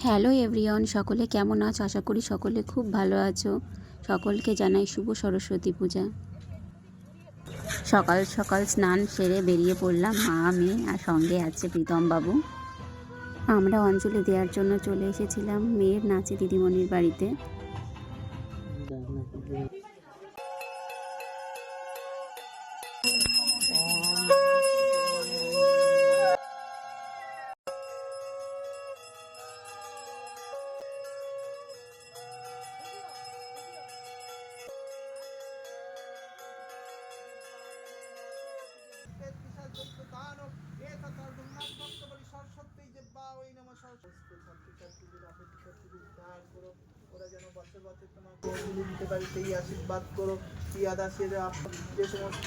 Hello everyone, সকলে কেমন আছো? আশা করি সকলে খুব ভালো আছো। সকলকে জানাই শুভ সরস্বতী পূজা। সকাল সকাল স্নান সেরে বেরিয়ে পড়লাম মা মেয়ে, আর সঙ্গে আছে প্রীতম বাবু। আমরা অঞ্জলি দেওয়ার জন্য চলে এসেছিলাম মেয়ের নাচে দিদিমণির বাড়িতে। ওরা যেন বছর বছর তোমাকে দিতে পারে সেই আশীর্বাদ করো। যে সমস্ত